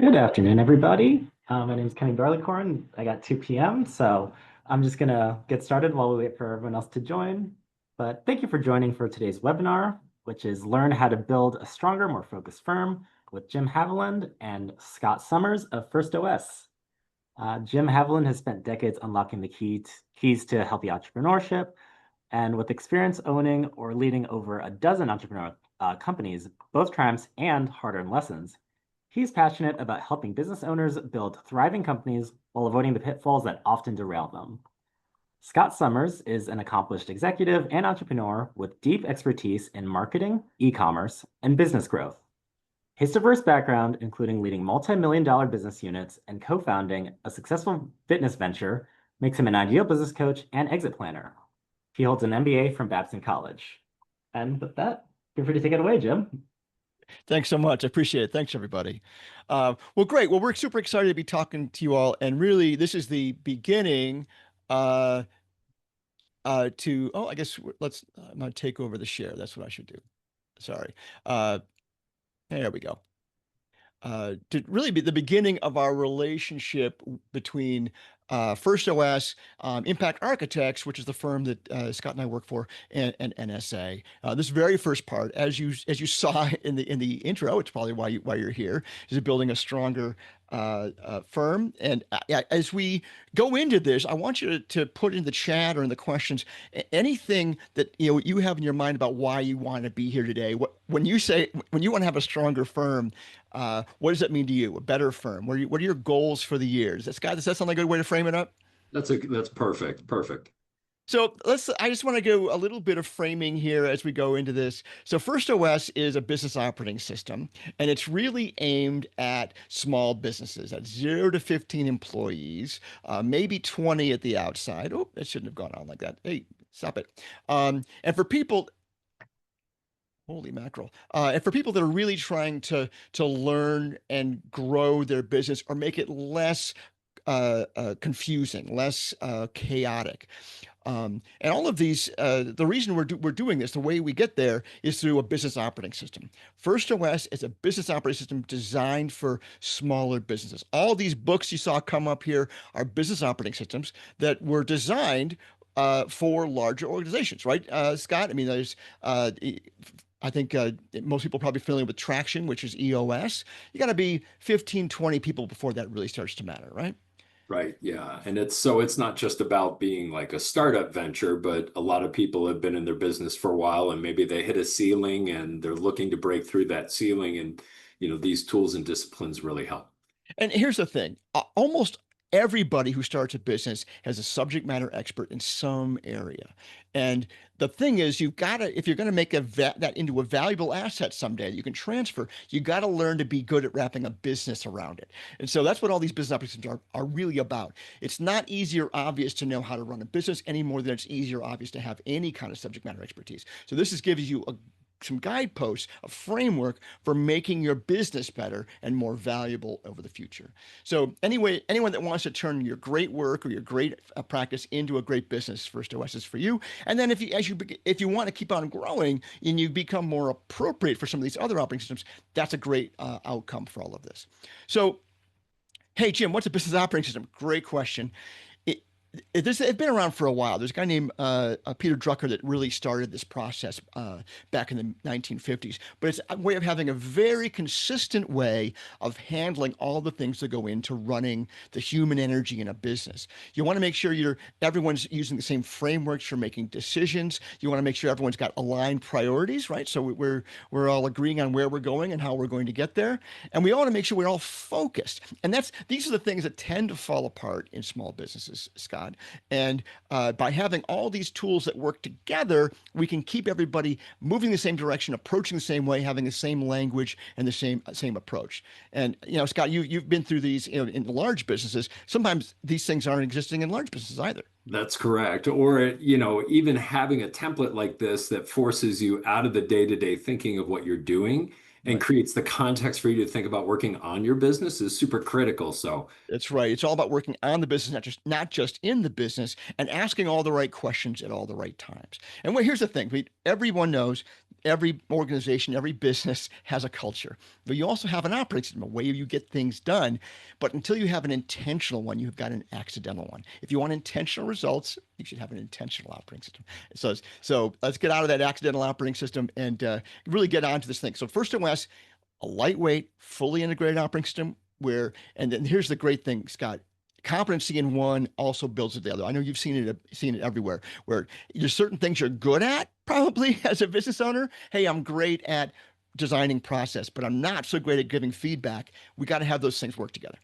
Good afternoon, everybody. My name is Kenny Barleycorn. I got 2 p.m., so I'm just gonna get started while we wait for everyone else to join. But thank you for joining for today's webinar, which is Learn How to Build a Stronger, More Focused Firm with Jim Haviland and Scott Summers of FirstOS. Jim Haviland has spent decades unlocking the keys to healthy entrepreneurship, and with experience owning or leading over a dozen entrepreneurial companies, both triumphs and hard-earned lessons, he's passionate about helping business owners build thriving companies while avoiding the pitfalls that often derail them. Scott Summers is an accomplished executive and entrepreneur with deep expertise in marketing, e-commerce, and business growth. His diverse background, including leading multi-million-dollar business units and co-founding a successful fitness venture, makes him an ideal business coach and exit planner. He holds an MBA from Babson College. And with that, feel free to take it away, Jim. Thanks so much. I appreciate it. Thanks, everybody. Well, great. Well, we're super excited to be talking to you all. And really, this is the beginning uh, I guess I'm going to take over the share. That's what I should do. Sorry. Uh, there we go. To really be the beginning of our relationship between FirstOS, Impact Architects, which is the firm that Scott and I work for, and NSA. This very first part, as you saw in the intro, it's probably why you're here, is building a stronger firm. And as we go into this, I want you to put in the chat or in the questions anything that you have in your mind about why you want to be here today. When you want to have a stronger firm, what does that mean to you? A better firm? What are your goals for the year? Does that sound like a good way to frame it up? That's perfect. Perfect. So I just want to go a little bit of framing here as we go into this. So FirstOS is a business operating system, and it's really aimed at small businesses at 0 to 15 employees, maybe 20 at the outside. Oh, it shouldn't have gone on like that. Hey, stop it. And for people, holy mackerel. And for people that are really trying to learn and grow their business or make it less confusing, less chaotic. And all of these, the reason we're doing this, the way we get there is through a business operating system. FirstOS is a business operating system designed for smaller businesses. All these books you saw come up here are business operating systems that were designed for larger organizations, right, Scott? I mean, I think most people are probably familiar with Traction, which is EOS. You got to be 15, 20 people before that really starts to matter, right? Right. Yeah. And it's not just about being like a startup venture, but a lot of people have been in their business for a while and maybe they hit a ceiling and they're looking to break through that ceiling. And, these tools and disciplines really help. And here's the thing, almost everybody who starts a business has a subject matter expert in some area. And the thing is, if you're going to make that into a valuable asset someday that you can transfer, you got to learn to be good at wrapping a business around it. And so that's what all these business operations are really about. It's not easy or obvious to know how to run a business any more than it's easy or obvious to have any kind of subject matter expertise. So gives you some guideposts, a framework for making your business better and more valuable over the future. So anyway, anyone that wants to turn your great work or your great practice into a great business, FirstOS is for you. And then if you want to keep on growing and you become more appropriate for some of these other operating systems, that's a great outcome for all of this. So, hey, Jim, what's a business operating system? Great question. It's been around for a while. There's a guy named Peter Drucker that really started this process back in the 1950s. But it's a way of having a very consistent way of handling all the things that go into running the human energy in a business. You want to make sure everyone's using the same frameworks for making decisions. You want to make sure everyone's got aligned priorities, right? So we're all agreeing on where we're going and how we're going to get there. And we want to make sure we're all focused. And these are the things that tend to fall apart in small businesses, Scott. And by having all these tools that work together, we can keep everybody moving the same direction, approaching the same way, having the same language and the same approach. And Scott, you've been through these in large businesses. Sometimes these things aren't existing in large businesses either. That's correct. Or, even having a template like this that forces you out of the day-to-day thinking of what you're doing and Right. creates the context for you to think about working on your business is super critical. So That's right. It's all about working on the business, not just in the business, and asking all the right questions at all the right times. And here's the thing: everyone knows every organization, every business has a culture, but you also have an operating system, a way you get things done. But until you have an intentional one, you've got an accidental one. If you want intentional results, you should have an intentional operating system. So let's get out of that accidental operating system and really get onto this thing. So FirstOS, a lightweight, fully integrated operating system and then here's the great thing, Scott. Competency in one also builds the other. I know you've seen it everywhere, where there's certain things you're good at, probably as a business owner. Hey, I'm great at designing process, but I'm not so great at giving feedback. We got to have those things work together.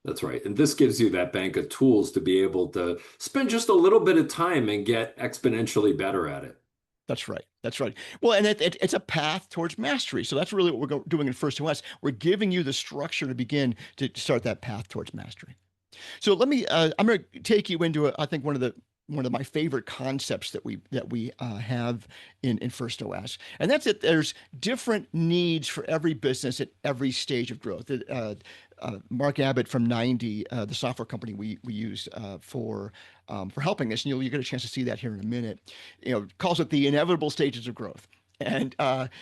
That's right. And this gives you that bank of tools to be able to spend just a little bit of time and get exponentially better at it. That's right. That's right. Well, and it's a path towards mastery. So that's really what we're doing in FirstOS. We're giving you the structure to begin to start that path towards mastery. So I'm going to take you into I think one of my favorite concepts that we have in FirstOS, and that's that there's different needs for every business at every stage of growth. Mark Abbott from 90, the software company we use for helping us, and you get a chance to see that here in a minute. Calls it the inevitable stages of growth. And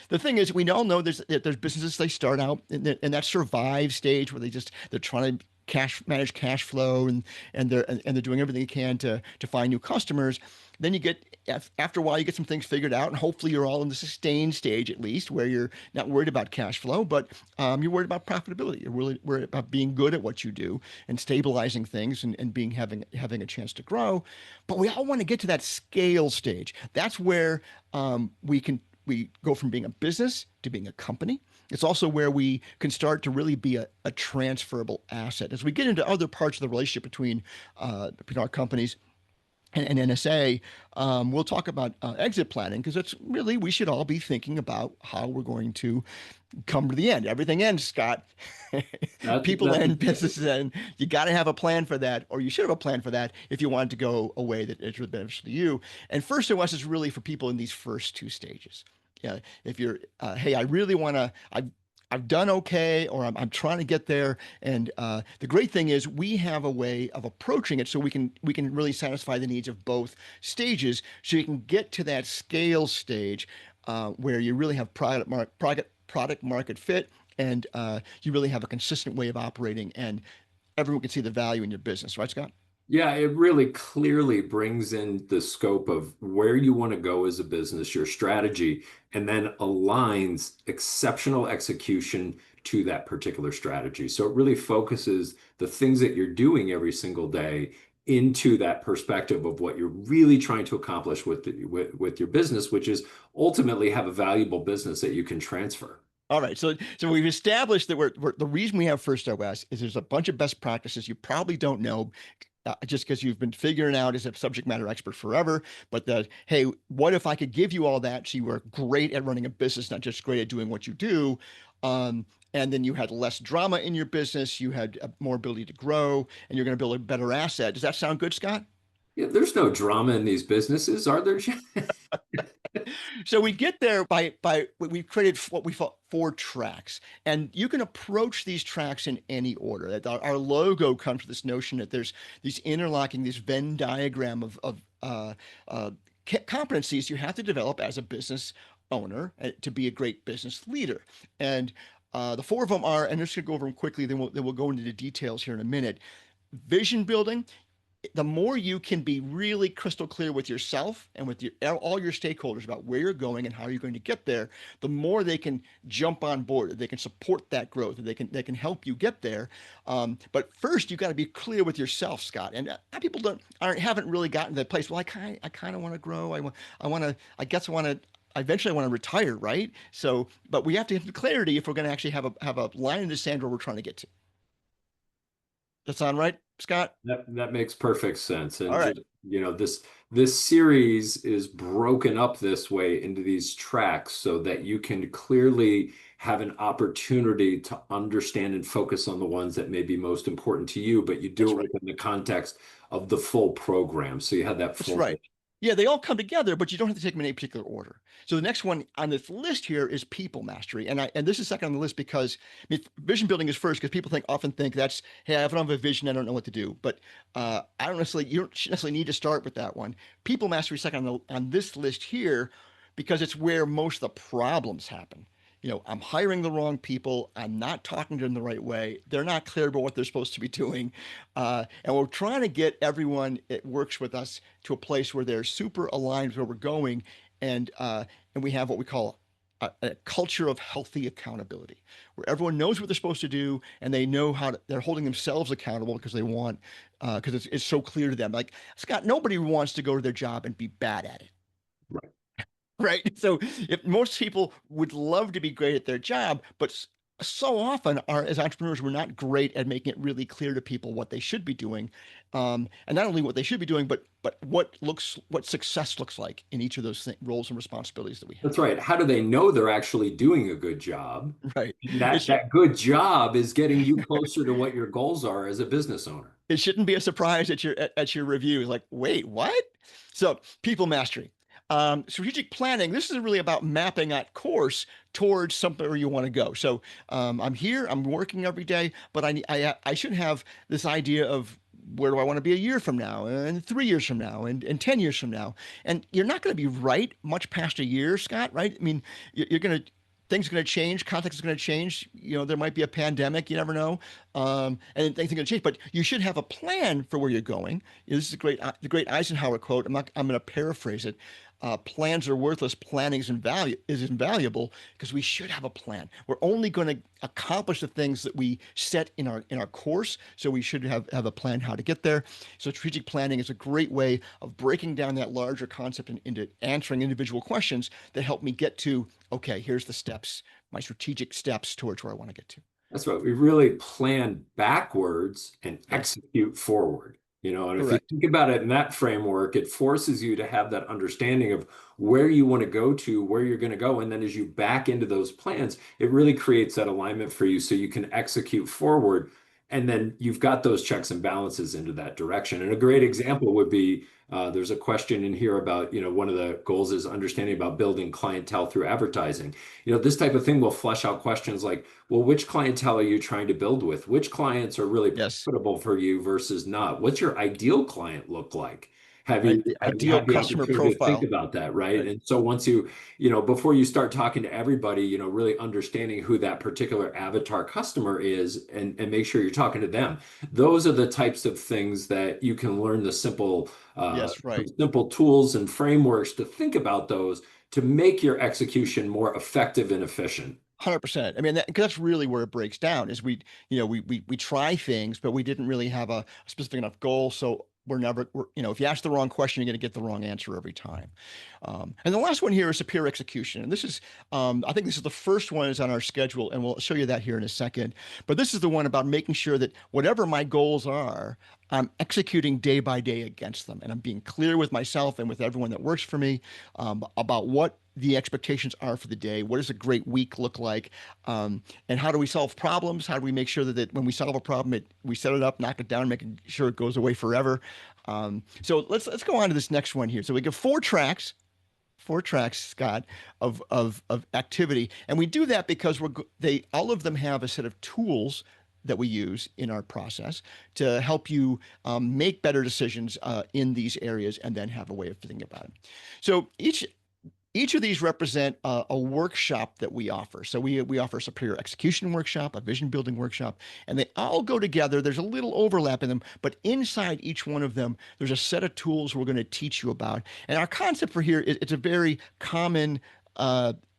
the thing is, we all know there's businesses, they start out in that survive stage where they're trying to manage cash flow, and they're doing everything they can to find new customers. Then after a while you get some things figured out, and hopefully you're all in the sustained stage, at least, where you're not worried about cash flow, but you're worried about profitability. You're really worried about being good at what you do and stabilizing things and having a chance to grow. But we all want to get to that scale stage. That's where we go from being a business to being a company. It's also where we can start to really be a transferable asset. As we get into other parts of the relationship between our companies and NSA, we'll talk about exit planning, because it's really, we should all be thinking about how we're going to come to the end. Everything ends, Scott. People end, businesses end. You got to have a plan for that, or you should have a plan for that if you want to go a way that is really beneficial to you. And FirstOS is really for people in these first two stages. Yeah, if you're, hey, I really want to, I've done okay, or I'm trying to get there. And the great thing is we have a way of approaching it so we can really satisfy the needs of both stages, so you can get to that scale stage where you really have product market fit, and you really have a consistent way of operating, and everyone can see the value in your business, right, Scott? Yeah, it really clearly brings in the scope of where you want to go as a business, your strategy, and then aligns exceptional execution to that particular strategy. So it really focuses the things that you're doing every single day into that perspective of what you're really trying to accomplish with your business, which is ultimately have a valuable business that you can transfer. All right, so we've established that the reason we have FirstOS is there's a bunch of best practices you probably don't know, just because you've been figuring out as a subject matter expert forever. But hey, what if I could give you all that so you were great at running a business, not just great at doing what you do? And then you had less drama in your business, you had more ability to grow, and you're going to build a better asset. Does that sound good, Scott? Yeah, there's no drama in these businesses, are there? So we get there by we've created what we call 4 tracks, and you can approach these tracks in any order. That our logo comes from this notion that there's these interlocking, this Venn diagram of competencies you have to develop as a business owner to be a great business leader. And the 4 of them are, and I'm just gonna go over them quickly, then we'll go into the details here in a minute. Vision building. The more you can be really crystal clear with yourself and with all your stakeholders about where you're going and how you're going to get there, the more they can jump on board, they can support that growth, they can help you get there. But first, you got to be clear with yourself, Scott. And people haven't really gotten to that place. Well, I kind of want to grow. I eventually want to retire, right? So, but we have to have clarity if we're going to actually have a line in the sand where we're trying to get to. That sound right, Scott? That makes perfect sense. And All right. this series is broken up this way into these tracks so that you can clearly have an opportunity to understand and focus on the ones that may be most important to you, but you do it within the context of the full program. So you have that full. That's right. Yeah, they all come together, but you don't have to take them in any particular order. So the next one on this list here is people mastery. And this is second on the list because vision building is first, because people often think that's, hey, I don't have a vision, I don't know what to do. But you don't necessarily need to start with that one. People mastery second on this list here, because it's where most of the problems happen. I'm hiring the wrong people. I'm not talking to them the right way. They're not clear about what they're supposed to be doing. And we're trying to get everyone that works with us to a place where they're super aligned with where we're going. And we have what we call a culture of healthy accountability, where everyone knows what they're supposed to do and they know they're holding themselves accountable because they want, because it's so clear to them. Like, Scott, nobody wants to go to their job and be bad at it. Right. Right. So if most people would love to be great at their job, but so often as entrepreneurs, we're not great at making it really clear to people what they should be doing. And not only what they should be doing, but what success looks like in each of those roles and responsibilities that we have. That's right. How do they know they're actually doing a good job? Right. And that good job is getting you closer to what your goals are as a business owner. It shouldn't be a surprise at your review. It's like, wait, what? So people mastery. Strategic planning, this is really about mapping that course towards something where you want to go. So I'm here, I'm working every day, but I should have this idea of where do I want to be a year from now, and 3 years from now, and 10 years from now. And you're not going to be right much past a year, Scott, right? I mean, things are going to change, context is going to change. There might be a pandemic, you never know. And things are going to change, but you should have a plan for where you're going. This is the great Eisenhower quote. I'm going to paraphrase it. Plans are worthless. Planning is invaluable, because we should have a plan. We're only going to accomplish the things that we set in our course. So we should have a plan how to get there. So strategic planning is a great way of breaking down that larger concept into answering individual questions that help me get to, okay, here's the steps, my strategic steps towards where I want to get to. That's right. We really plan backwards and execute forward. And if you think about it in that framework, it forces you to have that understanding of where you want to go to, where you're going to go. And then as you back into those plans, it really creates that alignment for you so you can execute forward. And then you've got those checks and balances into that direction. And a great example would be, there's a question in here about, one of the goals is understanding about building clientele through advertising. This type of thing will flesh out questions like, well, which clientele are you trying to build with? Which clients are really profitable for you versus not? What's your ideal client look like? Have you had the customer opportunity profile to think about that, right? And so once before you start talking to everybody, really understanding who that particular avatar customer is and make sure you're talking to them. Those are the types of things that you can learn the simple tools and frameworks to think about those to make your execution more effective and efficient. 100%. I mean, because that's really where it breaks down is we try things, but we didn't really have a specific enough goal. So if you ask the wrong question, you're going to get the wrong answer every time. And the last one here is superior execution. And this is, I think this is the first one is on our schedule, and we'll show you that here in a second. But this is the one about making sure that whatever my goals are, I'm executing day by day against them. And I'm being clear with myself and with everyone that works for me about what the expectations are for the day. What does a great week look like? And how do we solve problems? How do we make sure that when we solve a problem, we set it up, knock it down, making sure it goes away forever? So let's go on to this next one here. So we get four tracks, Scott, of activity. And we do that because all of them have a set of tools that we use in our process to help you make better decisions in these areas and then have a way of thinking about it. So each of these represent a workshop that we offer. So we offer a superior execution workshop, a vision building workshop, and they all go together. There's a little overlap in them, but inside each one of them, there's a set of tools we're going to teach you about. And our concept for here is it's a very common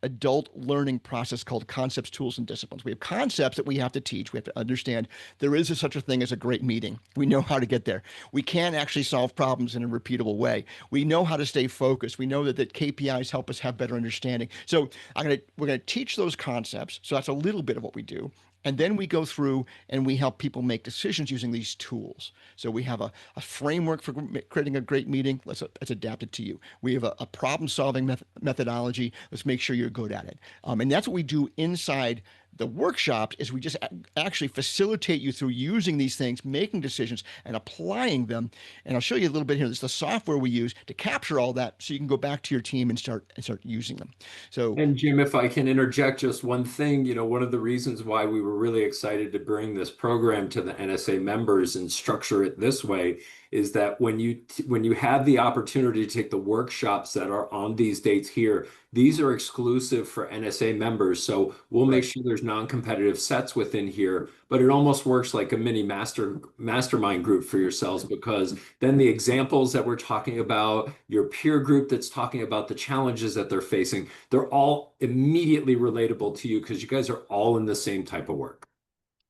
adult learning process called concepts, tools, and disciplines. We have concepts that we have to teach. We have to understand there is such a thing as a great meeting. We know how to get there. We can actually solve problems in a repeatable way. We know how to stay focused. We know that KPIs help us have better understanding. So we're going to teach those concepts. So that's a little bit of what we do. And then we go through and we help people make decisions using these tools. So we have a framework for creating a great meeting. Let's adapt it to you. We have a problem-solving methodology. Let's make sure you're good at it. And that's what we do inside the workshop is we just actually facilitate you through using these things, making decisions and applying them. And I'll show you a little bit here. This is the software we use to capture all that so you can go back to your team and start using them. So, and Jim, if I can interject just one thing, one of the reasons why we were really excited to bring this program to the NSA members and structure it this way is that when you have the opportunity to take the workshops that are on these dates here, these are exclusive for NSA members. So we'll make Right. sure there's non-competitive sets within here, but it almost works like a mini mastermind group for yourselves, because then the examples that we're talking about, your peer group that's talking about the challenges that they're facing, they're all immediately relatable to you because you guys are all in the same type of work.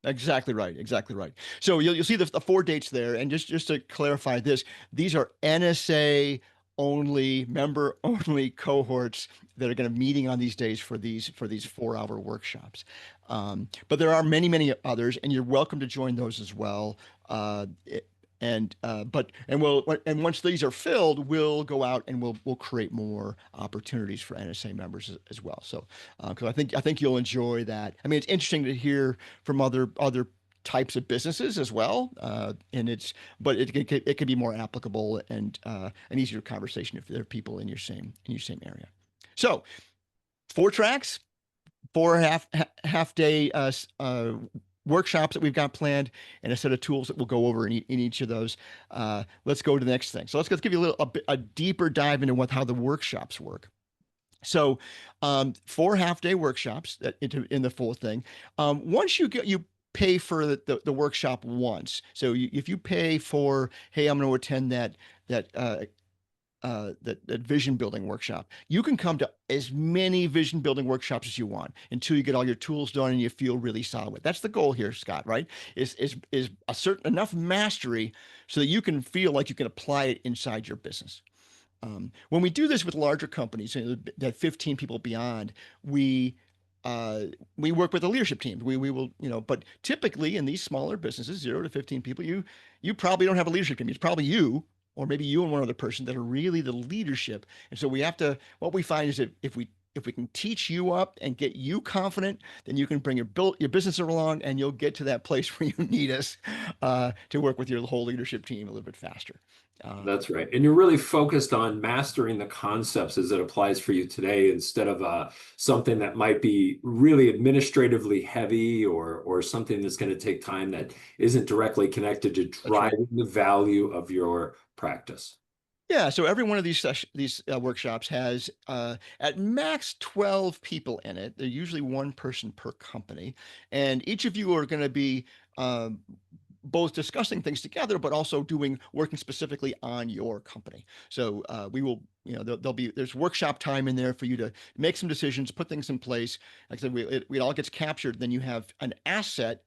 Exactly right. Exactly right. So you'll see the four dates there. And just to clarify this, these are NSA only, member only cohorts that are going to meeting on these days for these 4-hour workshops. But there are many others, and you're welcome to join those as well. And once these are filled, we'll go out and we'll create more opportunities for NSA members as well. So because I think you'll enjoy that. I mean, it's interesting to hear from other types of businesses as well, but it can be more applicable and an easier conversation if there are people in your same area. So 4 tracks, 4 half day workshops that we've got planned, and a set of tools that we'll go over in each of those. Let's go to the next thing. So let's give you a deeper dive into how the workshops work. So 4 half-day workshops in the full thing. Once you pay for the workshop once. So if you pay for, hey, I'm going to attend that vision building workshop, you can come to as many vision building workshops as you want until you get all your tools done and you feel really solid. That's the goal here, Scott, right? Is a certain enough mastery so that you can feel like you can apply it inside your business. When we do this with larger companies, that 15 people beyond, we work with a leadership team. We will, but typically in these smaller businesses, 0 to 15 people, you probably don't have a leadership team. It's probably you, or maybe you and one other person that are really the leadership. And so what we find is that if we can teach you up and get you confident, then you can bring your business along, and you'll get to that place where you need us to work with your whole leadership team a little bit faster. That's right. And you're really focused on mastering the concepts as it applies for you today, instead of something that might be really administratively heavy, or something that's going to take time that isn't directly connected to That's right. driving the value of your practice. Yeah, so every one of these workshops has at max 12 people in it. They're usually one person per company, and each of you are going to be both discussing things together, but also working specifically on your company. So we will, there's workshop time in there for you to make some decisions, put things in place. Like I said, it all gets captured. Then you have an asset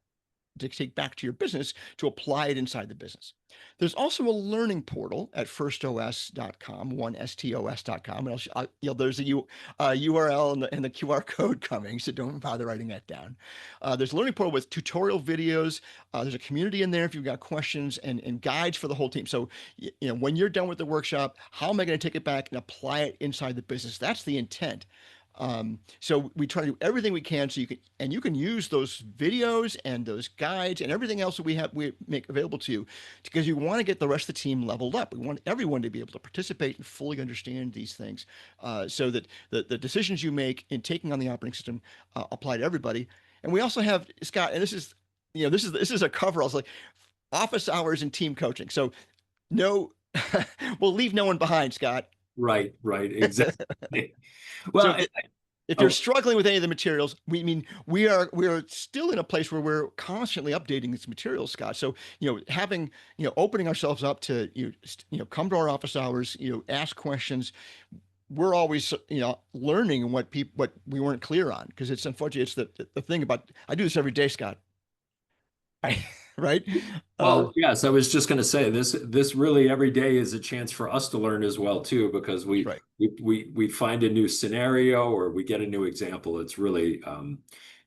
to take back to your business to apply it inside the business. There's also a learning portal at firstos.com, STOS.com. And there's a URL and the QR code coming, so don't bother writing that down. There's a learning portal with tutorial videos. There's a community in there if you've got questions, and guides for the whole team. So, when you're done with the workshop, how am I going to take it back and apply it inside the business? That's the intent. So we try to do everything we can so you can use those videos and those guides and everything else that we make available to you, because you want to get the rest of the team leveled up. We want everyone to be able to participate and fully understand these things, so that the decisions you make in taking on the operating system apply to everybody. And we also have, Scott, and this is a cover. I was like, office hours and team coaching. So no, we'll leave no one behind, Scott. Right, exactly. So Well, if you're struggling with any of the materials, we're still in a place where we're constantly updating these materials, Scott. So, opening ourselves up to, come to our office hours, ask questions. We're always, learning what we weren't clear on, because it's unfortunately, it's the thing about, I do this every day, Scott. Right? well, yes, I was just going to say this really every day is a chance for us to learn as well too, because That's right. we find a new scenario or we get a new example. It's really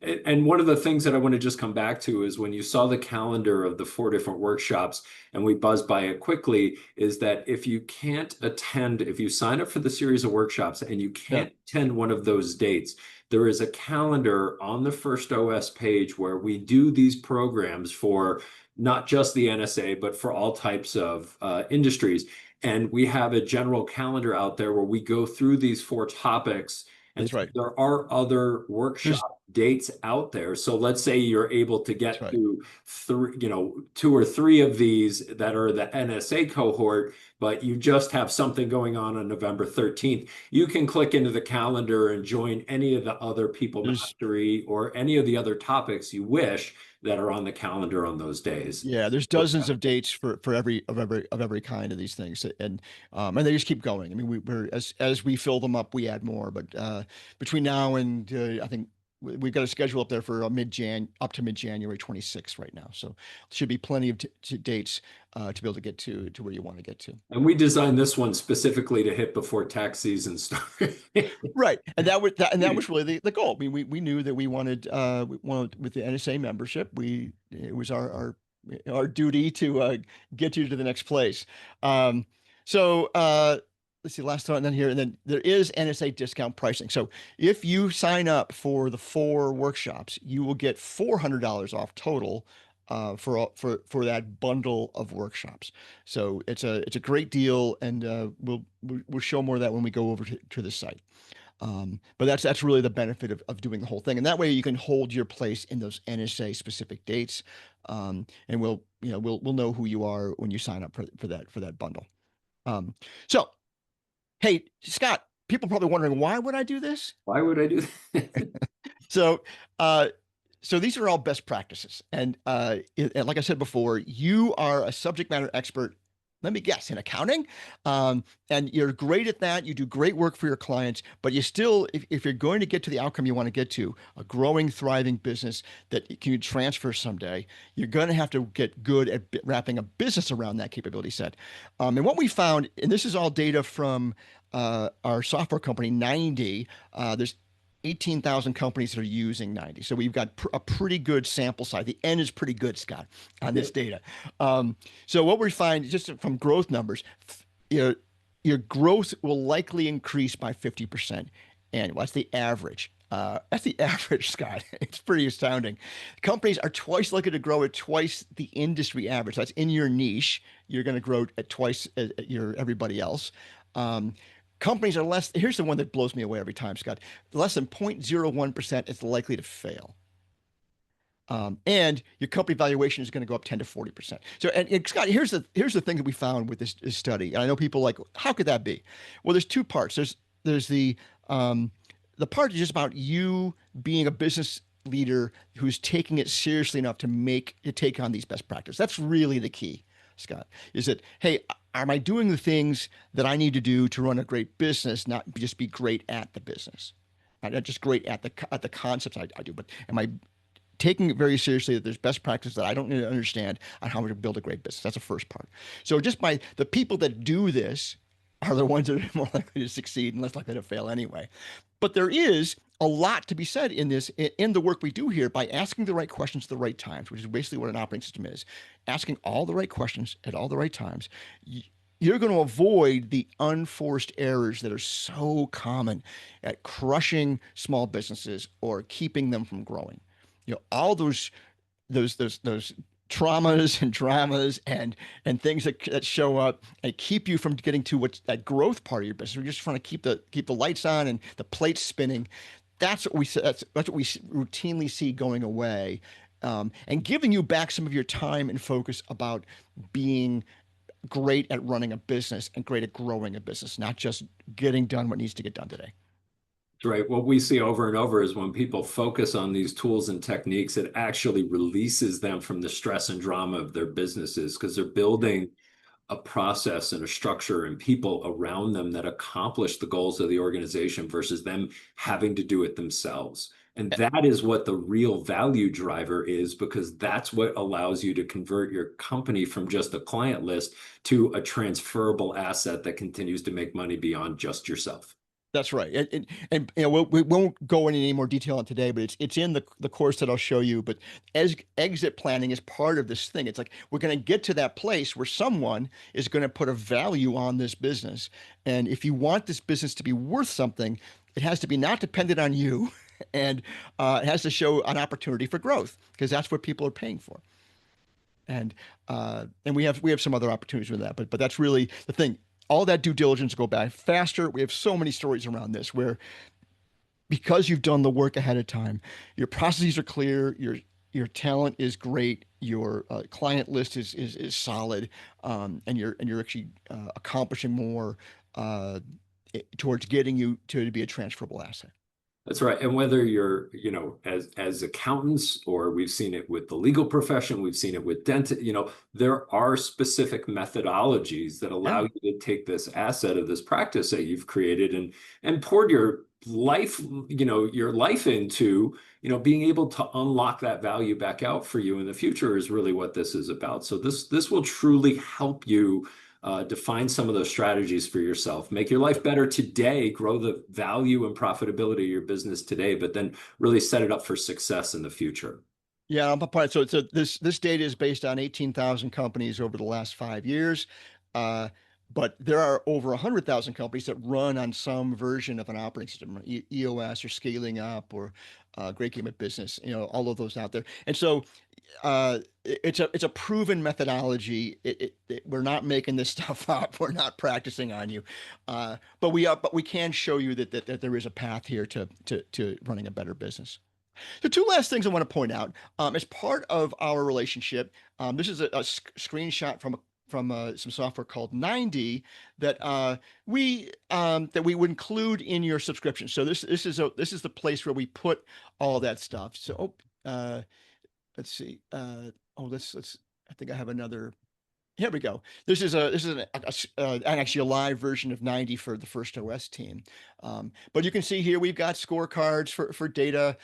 and one of the things that I want to just come back to is when you saw the calendar of the 4 different workshops and we buzzed by it quickly, is that if you can't attend, if you sign up for the series of workshops and you can't attend one of those dates, there is a calendar on the FirstOS page where we do these programs for not just the NSA, but for all types of industries. And we have a general calendar out there where we go through these 4 topics. And That's right. there are other workshops dates out there. So let's say you're able to That's get right. to three, 2 or 3 of these that are the NSA cohort, but you just have something going on November 13th. You can click into the calendar and join any of the other people There's mastery or any of the other topics you wish that are on the calendar on those days. Yeah, there's dozens of dates for every kind of these things, and they just keep going. I mean, we're as we fill them up, we add more. But between now and I think we've got a schedule up there for up to mid-January 26th right now, so should be plenty of dates to be able to get to where you want to get to. And we designed this one specifically to hit before tax season started. Right, and that was really the goal. I mean, we knew that we wanted with the NSA membership, it was our duty to get you to the next place. Um, so let's see, last one, and then here, and then there is NSA discount pricing. So if you sign up for the 4 workshops, you will get $400 off total. For that bundle of workshops, so it's a great deal, and we'll show more of that when we go over to the site. But that's really the benefit of doing the whole thing, and that way you can hold your place in those NSA specific dates, and we'll know who you are when you sign up for that bundle. Um, so hey, Scott, people are probably wondering, why would I do this? Why would I do that? So uh, so these are all best practices, and like I said before, you are a subject matter expert. Let me guess, in accounting, and you're great at that. You do great work for your clients, but you still, if you're going to get to the outcome you want to get to, a growing, thriving business that can you transfer someday, you're going to have to get good at wrapping a business around that capability set. And what we found, and this is all data from our software company, 90. There's 18,000 companies that are using 90. So we've got a pretty good sample size. The N is pretty good, Scott, on this data. So what we find just from growth numbers, your, your growth will likely increase by 50% annual. That's the average. That's the average, Scott. It's pretty astounding. Companies are twice likely to grow at twice the industry average. That's in your niche. You're going to grow at twice your everybody else. Companies are less, here's the one that blows me away every time, Scott. Less than 0.01% is likely to fail. And your company valuation is going to go up 10 to 40%. So, and Scott, here's the thing that we found with this study. And I know people are like, how could that be? Well, there's 2 parts. There's the part is just about you being a business leader who's taking it seriously enough to take on these best practices. That's really the key, Scott, is that, hey, am I doing the things that I need to do to run a great business, not just be great at the business, not just great at the concepts I do, but am I taking it very seriously that there's best practices that I don't need to understand on how to build a great business? That's the first part. So just by the people that do this are the ones that are more likely to succeed and less likely to fail anyway. But there is a lot to be said in the work we do here by asking the right questions at the right times, which is basically what an operating system is. Asking all the right questions at all the right times. You're going to avoid the unforced errors that are so common at crushing small businesses or keeping them from growing. All those traumas and dramas and things that show up and keep you from getting to what's that growth part of your business. We're just trying to keep the lights on and the plates spinning. That's what we routinely see going away, and giving you back some of your time and focus about being great at running a business and great at growing a business, not just getting done what needs to get done today. Right. What we see over and over is when people focus on these tools and techniques, it actually releases them from the stress and drama of their businesses because they're building a process and a structure and people around them that accomplish the goals of the organization versus them having to do it themselves. And that is what the real value driver is, because that's what allows you to convert your company from just a client list to a transferable asset that continues to make money beyond just yourself. That's right. And we won't go into any more detail on today, but it's in the course that I'll show you. But as exit planning is part of this thing, it's like we're going to get to that place where someone is going to put a value on this business. And if you want this business to be worth something, it has to be not dependent on you, and it has to show an opportunity for growth, because that's what people are paying for. And we have some other opportunities with that, but that's really the thing. All that due diligence go back faster. We have so many stories around this where because you've done the work ahead of time. Your processes are clear. Your talent is great. Your client list is solid, and you're actually accomplishing more towards getting you to be a transferable asset. That's right. And whether you're, as accountants, or we've seen it with the legal profession, we've seen it with dentists, there are specific methodologies that Yeah. allow you to take this asset of this practice that you've created and poured your life into, being able to unlock that value back out for you in the future is really what this is about. So this will truly help you define some of those strategies for yourself, make your life better today, grow the value and profitability of your business today, but then really set it up for success in the future. Yeah, I'm a part. So this data is based on 18,000 companies over the last 5 years. Uh, but there are over 100,000 companies that run on some version of an operating system, EOS or Scaling Up or Great Game of Business, all of those out there. And so it's a proven methodology. We're not making this stuff up. We're not practicing on you, but we can show you that there is a path here to running a better business. So two last things I want to point out. As part of our relationship, this is a screenshot from some software called 90 that we would include in your subscription. So this is the place where we put all that stuff. So let's see. Let's. I think I have another. Here we go. This is actually a live version of 90 for the FirstOS team. But you can see here we've got scorecards for data.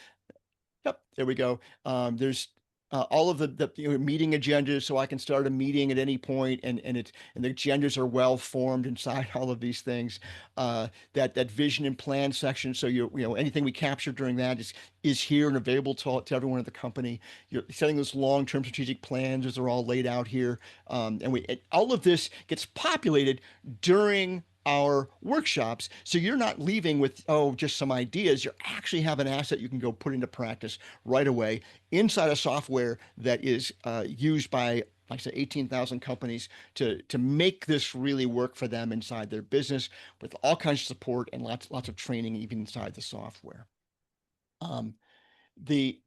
Yep, there we go. There's all of the meeting agendas, so I can start a meeting at any point, and the agendas are well formed inside all of these things. That vision and plan section, so anything we capture during that is here and available to everyone at the company. You're setting those long-term strategic plans, as they're all laid out here, and all of this gets populated during our workshops, so you're not leaving with just some ideas. You actually have an asset you can go put into practice right away inside a software that is used by, like I said, 18,000 companies to make this really work for them inside their business, with all kinds of support and lots of training even inside the software. The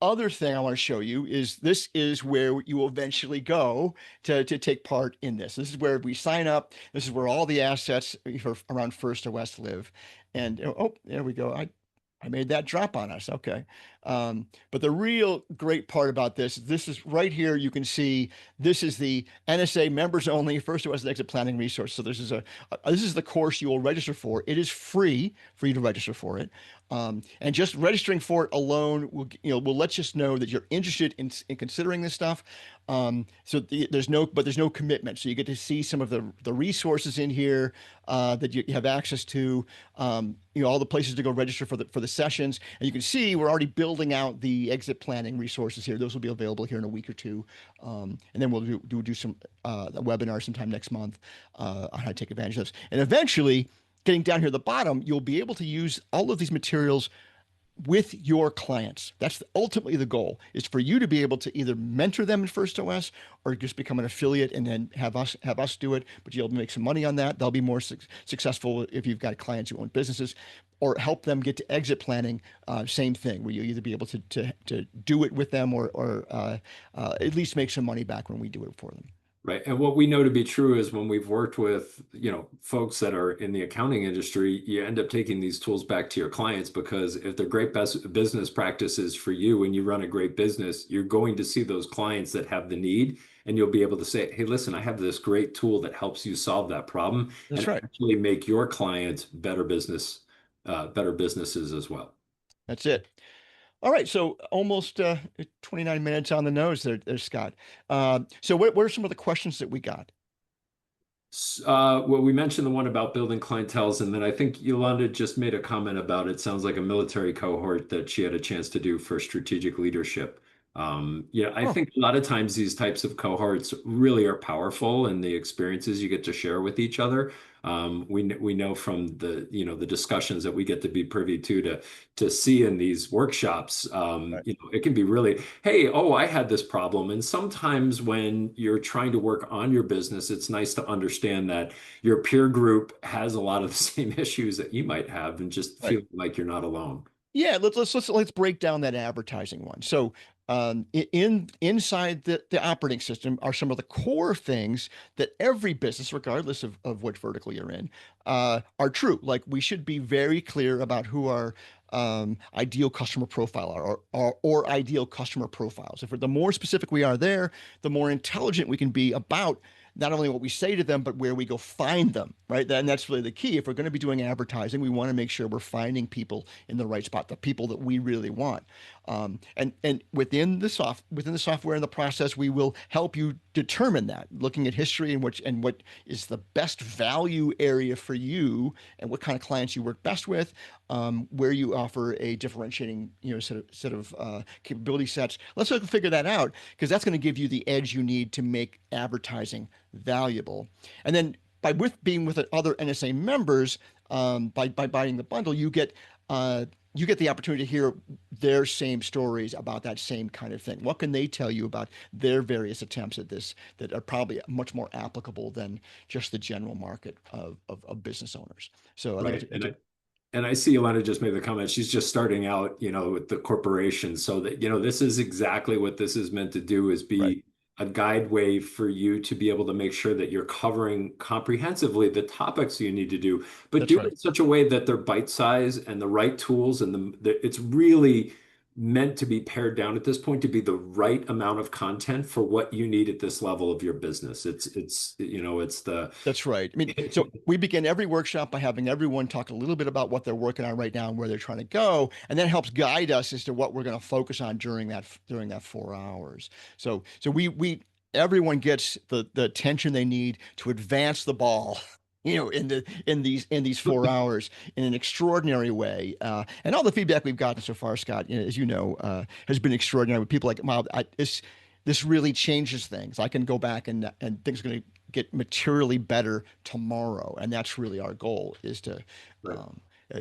other thing I want to show you is this is where you will eventually go to take part in this. This is where we sign up. This is where all the assets around FirstOS live. And there we go. I made that drop on us. Okay. But the real great part about this is right here. You can see this is the NSA members only FirstOS exit planning resource. So this is the course you will register for. It is free for you to register for it. And just registering for it alone will let you know that you're interested in considering this stuff. There's no commitment. So you get to see some of the resources in here that you have access to. All the places to go register for the sessions, and you can see we're already building out the exit planning resources here. Those will be available here in a week or two, and then we'll do some a webinar sometime next month on how to take advantage of this. And eventually, getting down here at the bottom, you'll be able to use all of these materials with your clients. That's ultimately the goal, is for you to be able to either mentor them in FirstOS or just become an affiliate and then have us do it, but you'll make some money on that. They'll be more successful if you've got clients who own businesses, or help them get to exit planning. Same thing, where you either be able to do it with them or at least make some money back when we do it for them. Right. And what we know to be true is when we've worked with, folks that are in the accounting industry, you end up taking these tools back to your clients, because if they're great business practices for you and you run a great business, you're going to see those clients that have the need, and you'll be able to say, hey, listen, I have this great tool that helps you solve that problem. That's and right. actually make your clients better businesses as well. That's it. All right, so almost 29 minutes on the nose there, Scott. So what are some of the questions that we got? Well, we mentioned the one about building clienteles, and then I think Yolanda just made a comment about it sounds like a military cohort that she had a chance to do for strategic leadership. I Oh, think a lot of times these types of cohorts really are powerful and the experiences you get to share with each other. We know from the discussions that we get to be privy to see in these workshops. right. It can be really, hey, oh, I had this problem. And sometimes when you're trying to work on your business, it's nice to understand that your peer group has a lot of the same issues that you might have, and just Right. feel like you're not alone. Yeah, let's break down that advertising one. So, inside the operating system are some of the core things that every business, regardless of what vertical you're in, are true. Like we should be very clear about who our ideal customer profile are, or ideal customer profiles. If we're, the more specific we are there, the more intelligent we can be about not only what we say to them, but where we go find them, right? And that's really the key. If we're going to be doing advertising, we want to make sure we're finding people in the right spot, the people that we really want. And within the software and the process, we will help you determine that, looking at history and what is the best value area for you, and what kind of clients you work best with, where you offer a differentiating set of capability sets. Let's figure that out, because that's going to give you the edge you need to make advertising valuable. And then being with other NSA members, by buying the bundle, you get the opportunity to hear their same stories about that same kind of thing. What can they tell you about their various attempts at this that are probably much more applicable than just the general market of business owners? So I think Right. it's a And I see Elena just made the comment. She's just starting out, with the corporation. So that, this is exactly what this is meant to do, is right. be a guide way for you to be able to make sure that you're covering comprehensively the topics you need to do, but That's do it right. in such a way that they're bite size and the right tools, and it's really meant to be pared down at this point to be the right amount of content for what you need at this level of your business. It's the That's right. I mean, so we begin every workshop by having everyone talk a little bit about what they're working on right now and where they're trying to go, and that helps guide us as to what we're going to focus on during that 4 hours. So we everyone gets the attention they need to advance the ball. In these 4 hours in an extraordinary way, and all the feedback we've gotten so far, Scott, as you know, has been extraordinary. With people like, "Wow, this really changes things. I can go back and things are going to get materially better tomorrow." And that's really our goal, is to right. um,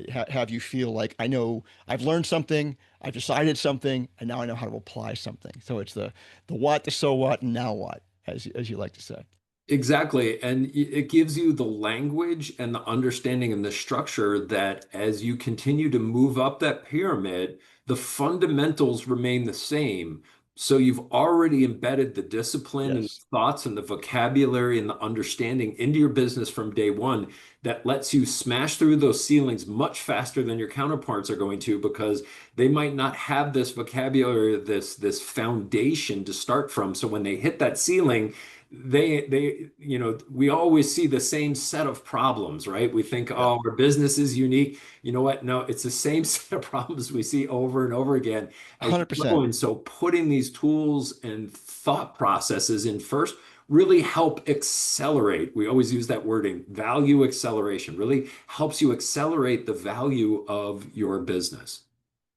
have you feel like, I know I've learned something, I've decided something, and now I know how to apply something. So it's the what, the so what, and now what, as you like to say. Exactly. And it gives you the language and the understanding and the structure that as you continue to move up that pyramid, the fundamentals remain the same. So you've already embedded the discipline and Yes, thoughts and the vocabulary and the understanding into your business from day one, that lets you smash through those ceilings much faster than your counterparts are going to, because they might not have this vocabulary, this foundation to start from. So when they hit that ceiling, we always see the same set of problems, right? We think, yeah, oh, our business is unique. You know what? No, it's the same set of problems we see over and over again as you go. 100%. And so putting these tools and thought processes in first really help accelerate. We always use that wording, value acceleration, really helps you accelerate the value of your business.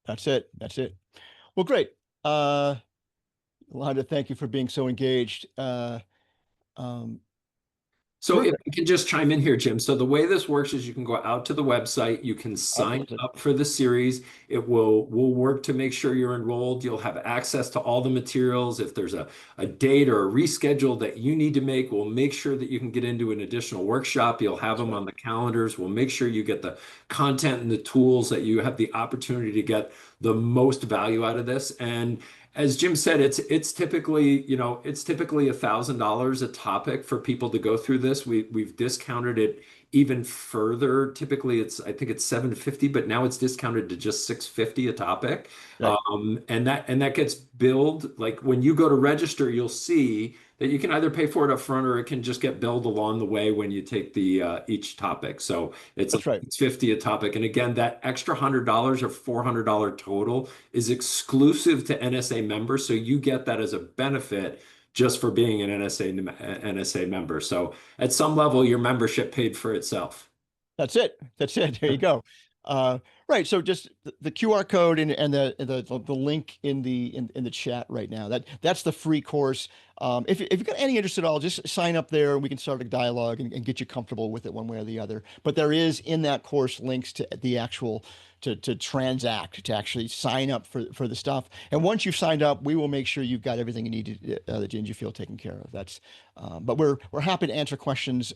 That's it. That's it. Well, great. uh Londa, thank you for being so engaged. Um So if Terrific. I can just chime in here, Jim. So the way this works is you can go out to the website, you can sign Absolutely. up for the series. We'll work to make sure you're enrolled. You'll have access to all the materials. If there's a date or a reschedule that you need to make, we'll make sure that you can get into an additional workshop. You'll have That's them right. on the calendars. We'll make sure you get the content and the tools that you have the opportunity to get the most value out of this. And as Jim said, it's typically, $1,000 a topic for people to go through this. We've discounted it even further. Typically, I think it's 750, but now it's discounted to just 650 a topic. Right. And that gets billed. Like when you go to register, you'll see that you can either pay for it up front, or it can just get billed along the way when you take the each topic. So That's right. it's 50 a topic. And again, that extra $100 or $400 total is exclusive to NSA members. So you get that as a benefit just for being an NSA member. So at some level, your membership paid for itself. That's it. That's it. There you go. Uh, Right. So just the QR code and the link in the chat right now. That's the free course. If you've got any interest at all, just sign up there and we can start a dialogue and get you comfortable with it one way or the other. But there is in that course links to the actual to transact, to actually sign up for the stuff. And once you've signed up, we will make sure you've got everything you need that you feel taken care of. That's but we're happy to answer questions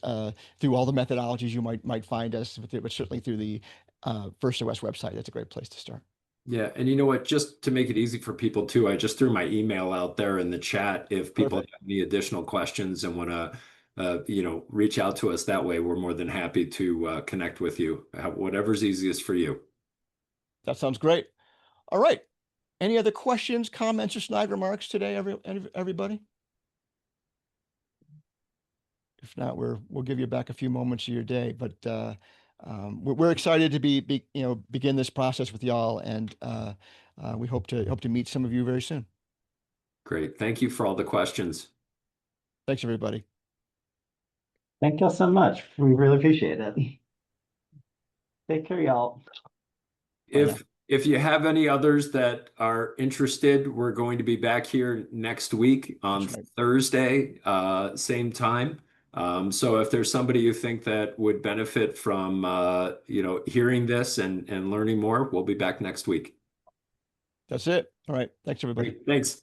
through all the methodologies you might find us, but certainly through the FirstOS website. That's a great place to start. Yeah, and you know what? Just to make it easy for people too, I just threw my email out there in the chat. If people Perfect. have any additional questions and want to, reach out to us that way, we're more than happy to connect with you. Whatever's easiest for you. That sounds great. All right. Any other questions, comments, or snide remarks today, everybody? If not, we'll give you back a few moments of your day. But we're excited to begin this process with y'all, and we hope to meet some of you very soon. Great. Thank you for all the questions. Thanks, everybody. Thank you all so much. We really appreciate it. Take care, y'all. If you have any others that are interested, we're going to be back here next week on That's right. Thursday, same time. So if there's somebody you think that would benefit from hearing this and learning more, we'll be back next week. That's it. All right. Thanks, everybody. Great. Thanks.